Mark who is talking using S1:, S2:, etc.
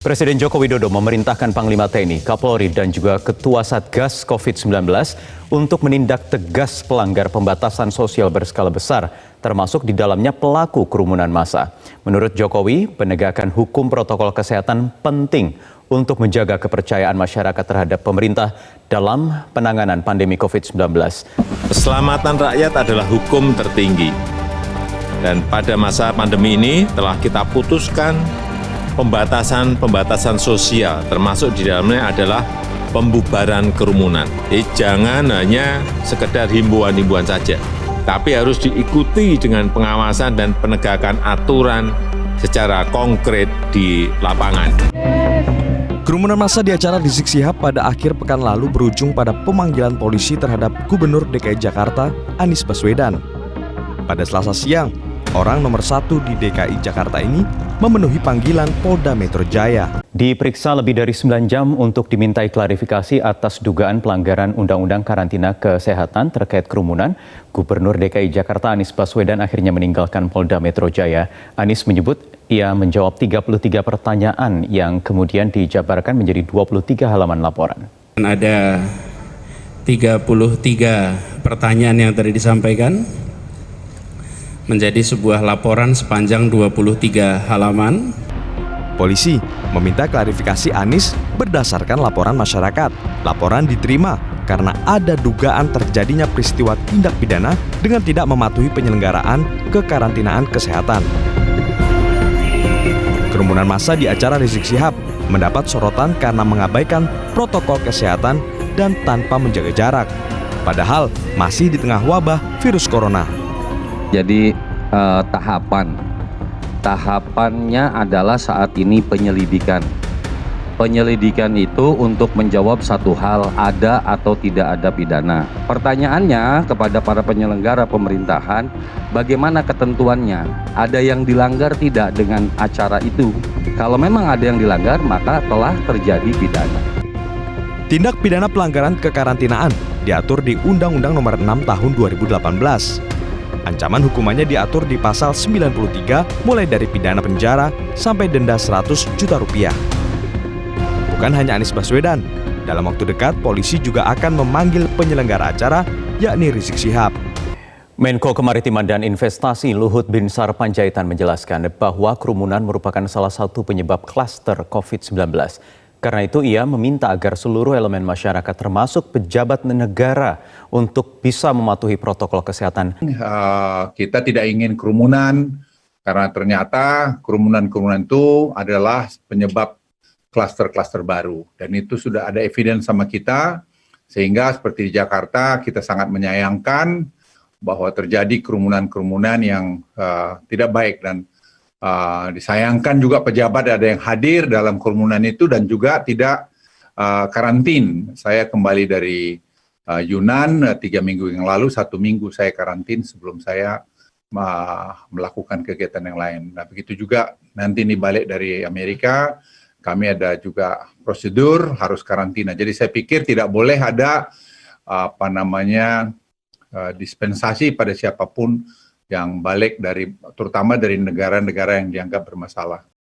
S1: Presiden Joko Widodo memerintahkan Panglima TNI, Kapolri, dan juga Ketua Satgas COVID-19 untuk menindak tegas pelanggar pembatasan sosial berskala besar, termasuk di dalamnya pelaku kerumunan massa. Menurut Jokowi, penegakan hukum protokol kesehatan penting untuk menjaga kepercayaan masyarakat terhadap pemerintah dalam penanganan pandemi COVID-19.
S2: Keselamatan rakyat adalah hukum tertinggi. Dan pada masa pandemi ini telah kita putuskan pembatasan sosial, termasuk di dalamnya adalah pembubaran kerumunan. Jadi jangan hanya sekedar himbauan-himbauan saja, tapi harus diikuti dengan pengawasan dan penegakan aturan secara konkret di lapangan.
S3: Kerumunan massa di acara Rizik Syihab pada akhir pekan lalu berujung pada pemanggilan polisi terhadap Gubernur DKI Jakarta, Anies Baswedan. Pada Selasa siang, orang nomor 1 di DKI Jakarta ini memenuhi panggilan Polda Metro Jaya.
S1: Diperiksa lebih dari 9 jam untuk dimintai klarifikasi atas dugaan pelanggaran Undang-Undang Karantina Kesehatan terkait kerumunan, Gubernur DKI Jakarta Anies Baswedan akhirnya meninggalkan Polda Metro Jaya. Anies menyebut ia menjawab 33 pertanyaan yang kemudian dijabarkan menjadi 23 halaman laporan.
S4: Ada 33 pertanyaan yang tadi disampaikan menjadi sebuah laporan sepanjang 23 halaman.
S3: Polisi meminta klarifikasi Anies berdasarkan laporan masyarakat. Laporan diterima karena ada dugaan terjadinya peristiwa tindak pidana dengan tidak mematuhi penyelenggaraan kekarantinaan kesehatan. Kerumunan massa di acara Rizik Syihab mendapat sorotan karena mengabaikan protokol kesehatan dan tanpa menjaga jarak. Padahal masih di tengah wabah virus corona.
S5: Jadi tahapannya adalah saat ini penyelidikan. Penyelidikan itu untuk menjawab satu hal, ada atau tidak ada pidana. Pertanyaannya kepada para penyelenggara pemerintahan, bagaimana ketentuannya? Ada yang dilanggar tidak dengan acara itu? Kalau memang ada yang dilanggar, maka telah terjadi pidana.
S3: Tindak pidana pelanggaran kekarantinaan diatur di Undang-Undang Nomor 6 Tahun 2018. Ancaman hukumannya diatur di pasal 93 mulai dari pidana penjara sampai denda 100 juta rupiah. Bukan hanya Anies Baswedan, dalam waktu dekat polisi juga akan memanggil penyelenggara acara yakni Rizik Syihab.
S1: Menko Kemaritiman dan Investasi Luhut Binsar Panjaitan menjelaskan bahwa kerumunan merupakan salah satu penyebab klaster COVID-19. Karena itu ia meminta agar seluruh elemen masyarakat termasuk pejabat negara untuk bisa mematuhi protokol kesehatan.
S6: Kita tidak ingin kerumunan karena ternyata kerumunan itu adalah penyebab klaster-klaster baru. Dan itu sudah ada evidence sama kita sehingga seperti di Jakarta kita sangat menyayangkan bahwa terjadi kerumunan-kerumunan yang tidak baik dan disayangkan juga pejabat ada yang hadir dalam kerumunan itu dan juga tidak karantin. Saya kembali dari Yunan 3 minggu yang lalu, 1 minggu saya karantin sebelum saya melakukan kegiatan yang lain. Nah begitu juga nanti ini balik dari Amerika, kami ada juga prosedur harus karantina. Jadi saya pikir tidak boleh ada dispensasi pada siapapun yang balik dari, terutama dari negara-negara yang dianggap bermasalah.